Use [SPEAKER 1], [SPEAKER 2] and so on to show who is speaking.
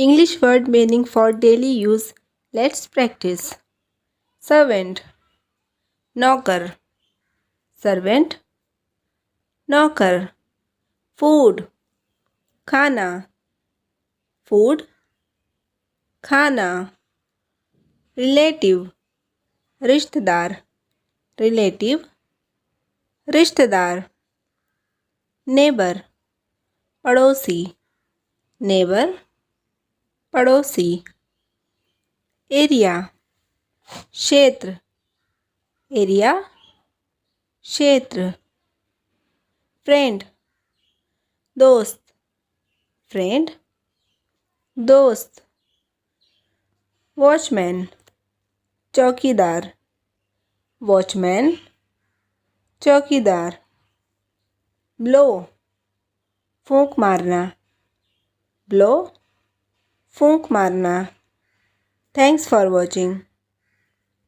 [SPEAKER 1] English word meaning for daily use. Let's practice. Servant, knocker, servant, knocker. Food, खाना, food, खाना. Relative, रिश्तेदार, relative, रिश्तेदार. Neighbor, पड़ोसी, neighbor, पड़ोसी. Area, क्षेत्र, area, क्षेत्र. Friend, दोस्त, friend, दोस्त. Watchman, चौकीदार, वॉचमैन, चौकीदार. ब्लो, फूंक मारना, ब्लो, फूंक मारना. Thanks for watching.